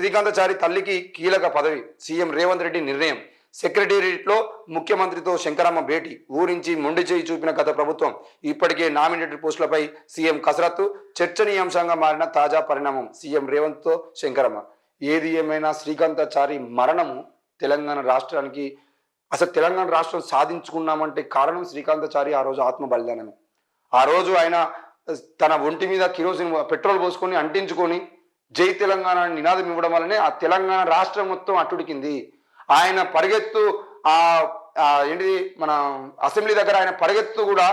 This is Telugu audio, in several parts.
శ్రీకాంతాచారి తల్లికి కీలక పదవి, సీఎం రేవంత్ రెడ్డి నిర్ణయం. సెక్రటేరియట్లో ముఖ్యమంత్రితో శంకరమ్మ భేటీ, ఊరించి మొండి చేయి చూపిన గత ప్రభుత్వం. ఇప్పటికే నామినేటెడ్ పోస్టులపై సీఎం కసరత్తు, చర్చనీయాంశంగా మారిన తాజా పరిణామం సీఎం రేవంత్తో శంకరమ్మ. ఏది ఏమైనా శ్రీకాంతాచారి మరణము తెలంగాణ రాష్ట్రానికి, అసలు తెలంగాణ రాష్ట్రం సాధించుకున్నామంటే కారణం శ్రీకాంతాచారి ఆ రోజు ఆత్మ బలిదానమే. ఆ రోజు ఆయన తన ఒంటి మీద కిరోసిన్ పెట్రోల్ పోసుకొని అంటించుకొని జై తెలంగాణ నినాదం ఇవ్వడం వల్లనే ఆ తెలంగాణ రాష్ట్రం మొత్తం అట్టుడికింది. ఆయన పరిగెత్తు ఏంటిది మన అసెంబ్లీ దగ్గర ఆయన పరిగెత్తు కూడా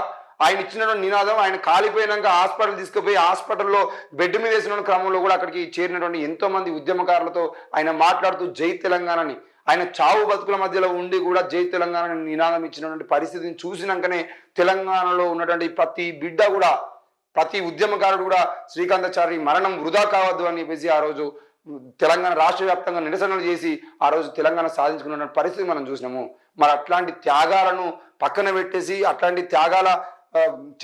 ఆయన ఇచ్చిన నినాదం, ఆయన కాలిపోయినాక హాస్పిటల్ తీసుకుపోయి హాస్పిటల్లో బెడ్ మీద వేసిన క్రమంలో కూడా అక్కడికి చేరినటువంటి ఎంతో మంది ఉద్యమకారులతో ఆయన మాట్లాడుతూ జై తెలంగాణని, ఆయన చావు బతుకుల మధ్యలో ఉండి కూడా జై తెలంగాణ నినాదం ఇచ్చినటువంటి పరిస్థితిని చూసినాకనే తెలంగాణలో ఉన్నటువంటి ప్రతి బిడ్డ కూడా, ప్రతి ఉద్యమకారుడు కూడా శ్రీకాంతాచారి మరణం వృధా కావద్దు అని చెప్పేసి ఆ రోజు తెలంగాణ రాష్ట్ర వ్యాప్తంగా నిరసనలు చేసి ఆ రోజు తెలంగాణ సాధించుకున్న పరిస్థితి మనం చూసినాము. మరి అట్లాంటి త్యాగాలను పక్కన పెట్టేసి అట్లాంటి త్యాగాల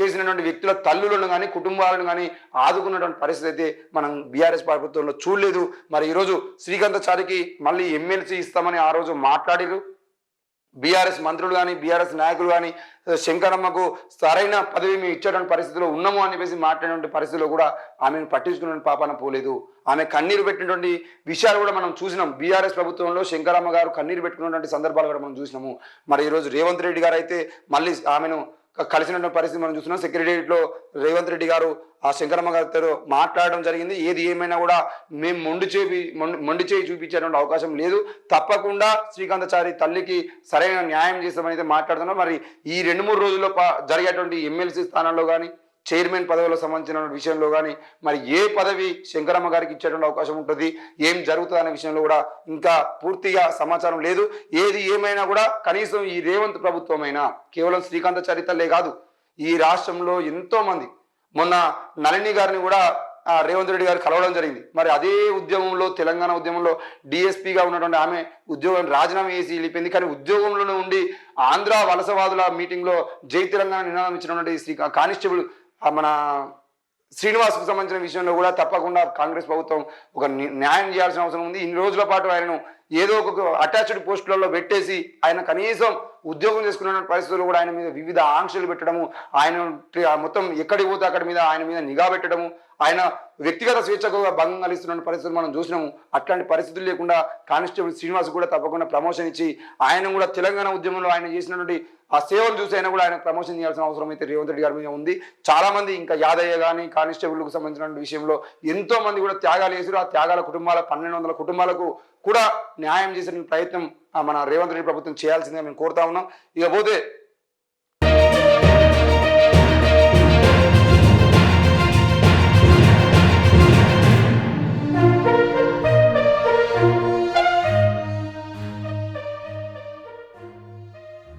చేసినటువంటి వ్యక్తుల తల్లులను కానీ కుటుంబాలను కానీ ఆదుకున్నటువంటి పరిస్థితి అయితే మనం బీఆర్ఎస్ ప్రభుత్వంలో చూడలేదు. మరి ఈరోజు శ్రీకాంతాచారికి మళ్ళీ ఎమ్మెల్సీ ఇస్తామని ఆ రోజు మాట్లాడారు. బీఆర్ఎస్ మంత్రులు కానీ బీఆర్ఎస్ నాయకులు కానీ శంకరమ్మకు సరైన పదవి మేము ఇచ్చేటువంటి పరిస్థితిలో ఉన్నాము అని చెప్పేసి మాట్లాడినటువంటి పరిస్థితిలో కూడా ఆమెను పట్టించుకునే పాపాన పోలేదు. ఆమె కన్నీరు పెట్టినటువంటి విషయాలు కూడా మనం చూసినాం. బీఆర్ఎస్ ప్రభుత్వంలో శంకరమ్మ గారు కన్నీరు పెట్టుకున్నటువంటి సందర్భాలు కూడా మనం చూసినాము. మరి ఈరోజు రేవంత్ రెడ్డి గారు అయితే మళ్ళీ ఆమెను కలిసినటువంటి పరిస్థితి మనం చూస్తున్నాం. సెక్రటేరియట్లో రేవంత్ రెడ్డి గారు ఆ శంకరమ్మ గారితో మాట్లాడడం జరిగింది. ఏది ఏమైనా కూడా మేము మొండి చేయి చూపించేటువంటి అవకాశం లేదు, తప్పకుండా శ్రీకాంతాచారి తల్లికి సరైన న్యాయం చేస్తామని అయితే మాట్లాడుతున్నాం. మరి ఈ 2-3 రోజుల్లో జరిగేటువంటి ఎమ్మెల్సీ స్థానాల్లో కానీ చైర్మన్ పదవులకు సంబంధించిన విషయంలో కానీ మరి ఏ పదవి శంకరమ్మ గారికి ఇచ్చేటువంటి అవకాశం ఉంటుంది, ఏం జరుగుతుంది అనే విషయంలో కూడా ఇంకా పూర్తిగా సమాచారం లేదు. ఏది ఏమైనా కూడా కనీసం ఈ రేవంత్ ప్రభుత్వమైనా కేవలం శ్రీకాంతాచారి తల్లే కాదు, ఈ రాష్ట్రంలో ఎంతో మంది, మొన్న నళిని గారిని కూడా రేవంత్ రెడ్డి గారు కలవడం జరిగింది. మరి అదే ఉద్యమంలో తెలంగాణ ఉద్యమంలో డిఎస్పీగా ఉన్నటువంటి ఆమె ఉద్యోగం రాజీనామా చేసి వెళ్ళిపోయింది. కానీ ఉద్యోగంలోనే ఉండి ఆంధ్ర వలసవాదుల మీటింగ్లో జై తెలంగాణ నినాదం ఇచ్చినటువంటి కానిస్టేబుల్ మన శ్రీనివాస్కు సంబంధించిన విషయంలో కూడా తప్పకుండా కాంగ్రెస్ ప్రభుత్వం ఒక న్యాయం చేయాల్సిన అవసరం ఉంది. ఇన్ని రోజుల పాటు ఆయనను ఏదో ఒక అటాచ్డ్ పోస్టులలో పెట్టేసి ఆయన కనీసం ఉద్యోగం చేసుకున్న పరిస్థితుల్లో కూడా ఆయన మీద వివిధ ఆంక్షలు పెట్టడము, ఆయన మొత్తం ఎక్కడికి పోతే అక్కడి మీద ఆయన మీద నిఘా పెట్టడము, ఆయన వ్యక్తిగత స్వేచ్ఛకు భంగం కలిగిస్తున్న పరిస్థితులు మనం చూసినాము. అట్లాంటి పరిస్థితులు లేకుండా కానిస్టేబుల్ శ్రీనివాస్ కూడా తప్పకుండా ప్రమోషన్ ఇచ్చి ఆయన కూడా తెలంగాణ ఉద్యమంలో ఆయన చేసినటువంటి ఆ సేవలు చూసి ఆయన కూడా ఆయన ప్రమోషన్ చేయాల్సిన అవసరం అయితే రేవంత్ రెడ్డి గారి మీద ఉంది. చాలా మంది ఇంకా యాదయ్య కానీ కానిస్టేబుల్కు సంబంధించిన విషయంలో ఎంతో మంది కూడా త్యాగాలు చేశారు. ఆ త్యాగాల కుటుంబాల 1200 కుటుంబాలకు కూడా న్యాయం చేసిన ప్రయత్నం మన రేవంత్ రెడ్డి ప్రభుత్వం చేయాల్సిందిగా మేము కోరుతా ఉన్నాం. ఇక పోతే